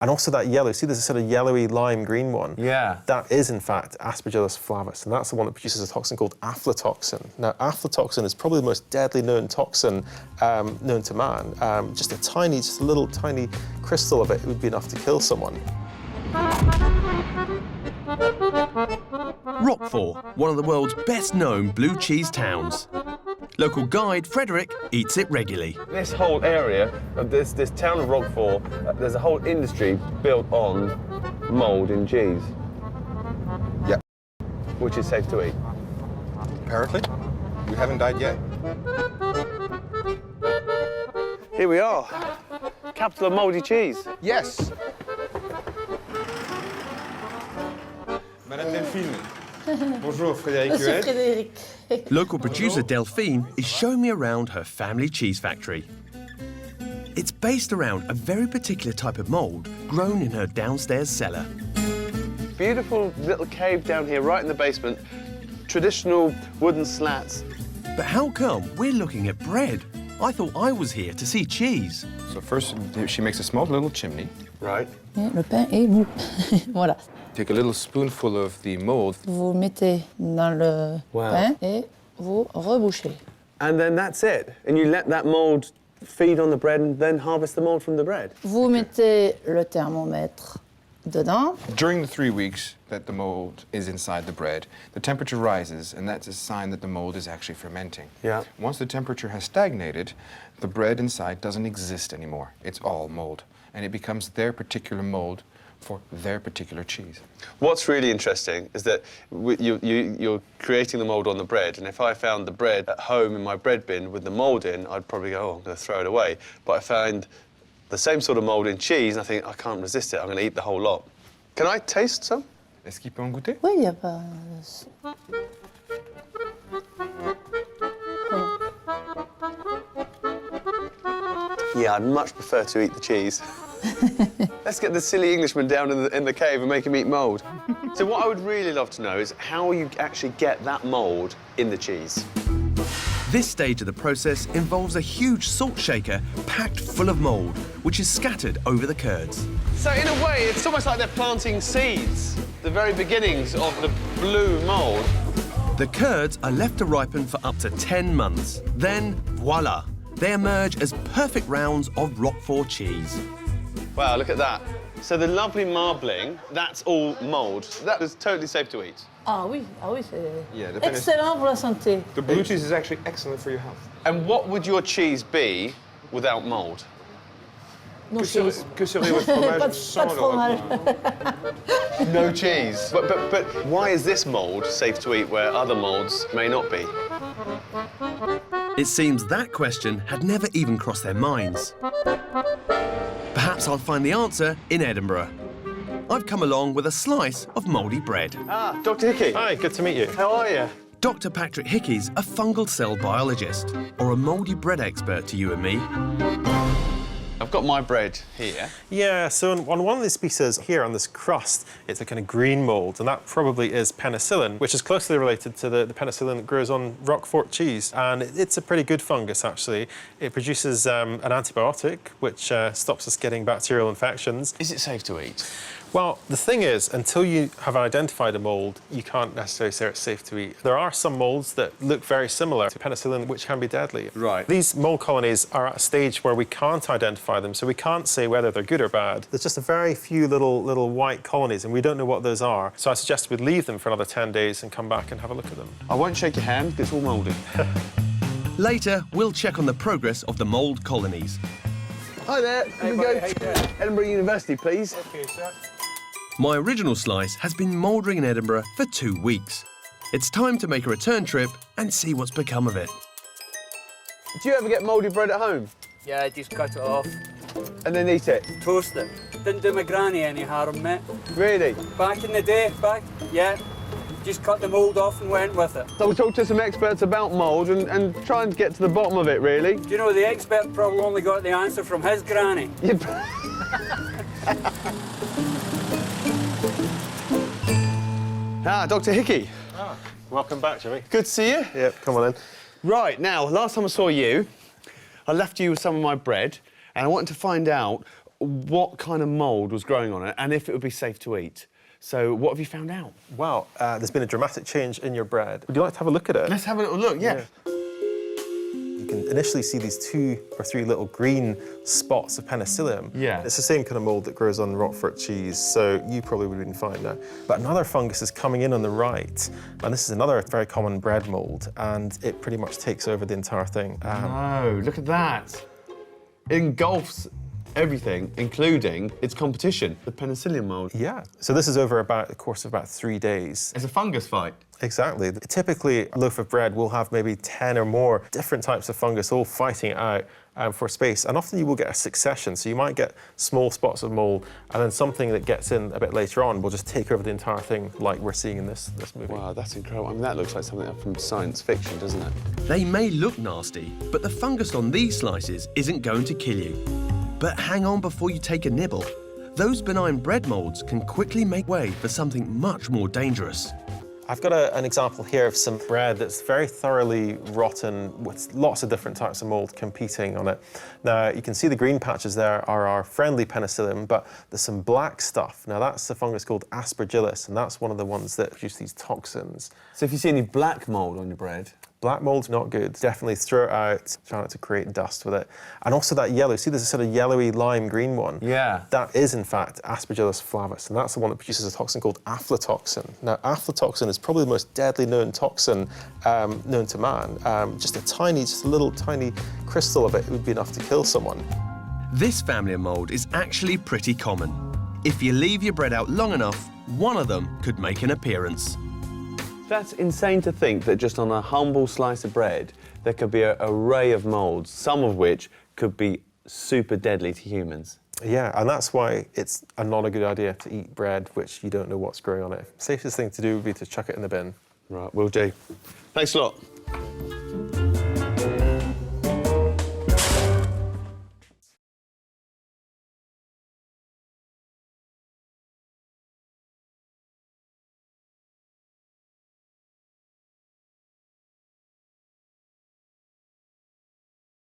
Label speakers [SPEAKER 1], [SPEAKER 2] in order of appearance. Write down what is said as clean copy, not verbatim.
[SPEAKER 1] And also that yellow, see there's a sort of yellowy lime green one?
[SPEAKER 2] Yeah.
[SPEAKER 1] That is, in fact, Aspergillus flavus, and that's the one that produces a toxin called aflatoxin. Now, aflatoxin is probably the most deadly known toxin known to man. Just a little tiny crystal of it would be enough to kill someone.
[SPEAKER 3] Roquefort, one of the world's best-known blue cheese towns. Local guide Frederick eats it regularly.
[SPEAKER 2] This whole area of this town of Roquefort, there's a whole industry built on mould in cheese.
[SPEAKER 4] Yeah.
[SPEAKER 2] Which is safe to eat.
[SPEAKER 4] Apparently. We haven't died yet.
[SPEAKER 2] Here we are. Capital of mouldy cheese.
[SPEAKER 4] Yes. Madame Delphine. Bonjour, Frédéric.
[SPEAKER 5] Monsieur Frédéric.
[SPEAKER 3] Local producer Delphine is showing me around her family cheese factory. It's based around a very particular type of mould grown in her downstairs cellar.
[SPEAKER 2] Beautiful little cave down here, right in the basement. Traditional wooden slats.
[SPEAKER 3] But how come we're looking at bread? I thought I was here to see cheese.
[SPEAKER 4] So first, she makes a small little chimney.
[SPEAKER 2] Right.
[SPEAKER 5] Le pain est mou. Voilà.
[SPEAKER 4] Take a little spoonful of the mould.
[SPEAKER 5] Vous mettez dans le pain et vous rebouchez.
[SPEAKER 2] And then that's it. And you let that mould feed on the bread and then harvest the mould from the bread.
[SPEAKER 5] Vous mettez le thermomètre dedans.
[SPEAKER 4] During the 3 weeks that the mould is inside the bread, the temperature rises, and that's a sign that the mould is actually fermenting.
[SPEAKER 2] Yeah.
[SPEAKER 4] Once the temperature has stagnated, the bread inside doesn't exist anymore. It's all mould, and it becomes their particular mould for their particular cheese.
[SPEAKER 2] What's really interesting is that you're creating the mould on the bread, and if I found the bread at home in my bread bin with the mould in, I'd probably go, oh, I'm going to throw it away. But I find the same sort of mould in cheese, and I think, I can't resist it, I'm going to eat the whole lot. Can I taste some?
[SPEAKER 4] Est-ce qu'il peut en goûter?
[SPEAKER 5] Oui, il n'y a pas...
[SPEAKER 2] Yeah, I'd much prefer to eat the cheese. Let's get the silly Englishman down in the cave and make him eat mould. So what I would really love to know is how you actually get that mould in the cheese.
[SPEAKER 3] This stage of the process involves a huge salt shaker packed full of mould, which is scattered over the curds.
[SPEAKER 2] So in a way, it's almost like they're planting seeds, the very beginnings of the blue mould.
[SPEAKER 3] The curds are left to ripen for up to 10 months. Then, voila, they emerge as perfect rounds of Roquefort cheese.
[SPEAKER 2] Wow, look at that. So the lovely marbling, that's all mould. That is totally safe to eat.
[SPEAKER 5] Ah oui, c'est
[SPEAKER 4] Yeah, the
[SPEAKER 5] excellent pour la santé.
[SPEAKER 4] The blue cheese is actually excellent for your health.
[SPEAKER 2] And what would your cheese be without mould?
[SPEAKER 5] No cheese.
[SPEAKER 4] Que serait votre fromage
[SPEAKER 5] Pas de
[SPEAKER 4] sans le
[SPEAKER 5] fromage.
[SPEAKER 2] No cheese. But why is this mould safe to eat where other moulds may not be?
[SPEAKER 3] It seems that question had never even crossed their minds. Perhaps I'll find the answer in Edinburgh. I've come along with a slice of mouldy bread.
[SPEAKER 2] Ah, Dr. Hickey.
[SPEAKER 1] Hi, good to meet you.
[SPEAKER 2] How are you?
[SPEAKER 3] Dr. Patrick Hickey's a fungal cell biologist, or a mouldy bread expert to you and me.
[SPEAKER 2] I've got my bread here.
[SPEAKER 1] Yeah, so on one of the species here on this crust, it's a kind of green mould, and that probably is penicillin, which is closely related to the penicillin that grows on Roquefort cheese. And it's a pretty good fungus, actually. It produces an antibiotic, which stops us getting bacterial infections.
[SPEAKER 2] Is it safe to eat?
[SPEAKER 1] Well, the thing is, until you have identified a mould, you can't necessarily say it's safe to eat. There are some moulds that look very similar to penicillin, which can be deadly.
[SPEAKER 2] Right.
[SPEAKER 1] These mould colonies are at a stage where we can't identify them, so we can't say whether they're good or bad. There's just a very few little white colonies, and we don't know what those are. So I suggest we leave them for another 10 days and come back and have a look at them.
[SPEAKER 2] I won't shake your hand, it's all mouldy.
[SPEAKER 3] Later, we'll check on the progress of the mould colonies.
[SPEAKER 2] Hi there. Can we go to Edinburgh University, please?
[SPEAKER 1] OK, sir.
[SPEAKER 3] My original slice has been mouldering in Edinburgh for 2 weeks. It's time to make a return trip and see what's become of it.
[SPEAKER 2] Do you ever get mouldy bread at home?
[SPEAKER 6] Yeah, I just cut it off,
[SPEAKER 2] And then eat it?
[SPEAKER 6] toast it. Didn't do my granny any harm, mate.
[SPEAKER 2] Really?
[SPEAKER 6] Back in the day, yeah, just cut the mould off and went with it.
[SPEAKER 2] So we'll talk to some experts about mould and try and get to the bottom of it, really.
[SPEAKER 6] Do you know, the expert probably only got the answer from his granny.
[SPEAKER 2] Ah, Dr. Hickey.
[SPEAKER 1] Ah, welcome back, Jimmy.
[SPEAKER 2] Good to see you.
[SPEAKER 1] Yep, come on in.
[SPEAKER 2] Right, now, last time I saw you, I left you with some of my bread, and I wanted to find out what kind of mould was growing on it and if it would be safe to eat. So what have you found out?
[SPEAKER 1] Wow, there's been a dramatic change in your bread. Would you like to have a look at it?
[SPEAKER 2] Let's have a little look, yeah.
[SPEAKER 1] You can initially see these 2 or 3 little green spots of penicillium.
[SPEAKER 2] Yeah.
[SPEAKER 1] It's the same kind of mould that grows on Roquefort cheese, so you probably would have been fine there. But another fungus is coming in on the right, and this is another very common bread mould, and it pretty much takes over the entire thing.
[SPEAKER 2] Oh, look at that. It engulfs everything, including its competition, the penicillium mould.
[SPEAKER 1] Yeah. So this is over about the course of about 3 days.
[SPEAKER 2] It's a fungus fight.
[SPEAKER 1] Exactly. Typically, a loaf of bread will have maybe 10 or more different types of fungus all fighting it out for space. And often you will get a succession. So you might get small spots of mould, and then something that gets in a bit later on will just take over the entire thing, like we're seeing in this movie.
[SPEAKER 2] Wow, that's incredible. I mean, that looks like something from science fiction, doesn't it?
[SPEAKER 3] They may look nasty, but the fungus on these slices isn't going to kill you. But hang on before you take a nibble. Those benign bread moulds can quickly make way for something much more dangerous.
[SPEAKER 1] I've got an example here of some bread that's very thoroughly rotten with lots of different types of mould competing on it. Now, you can see the green patches there are our friendly penicillium, but there's some black stuff. Now, that's a fungus called aspergillus, and that's one of the ones that produce these toxins.
[SPEAKER 2] So if you see any black mould on your bread,
[SPEAKER 1] black mould's not good. Definitely throw it out, try not to create dust with it. And also that yellow, see there's a sort of yellowy lime green one?
[SPEAKER 2] Yeah.
[SPEAKER 1] That is in fact Aspergillus flavus, and that's the one that produces a toxin called aflatoxin. Now aflatoxin is probably the most deadly known toxin known to man. Just a little tiny crystal of it would be enough to kill someone.
[SPEAKER 3] This family of mould is actually pretty common. If you leave your bread out long enough, one of them could make an appearance.
[SPEAKER 2] that's insane to think that just on a humble slice of bread, there could be an array of moulds, some of which could be super deadly to humans.
[SPEAKER 1] Yeah, and that's why it's not a good idea to eat bread which you don't know what's growing on it. Safest thing to do would be to chuck it in the bin.
[SPEAKER 2] Right, will do. Thanks a lot.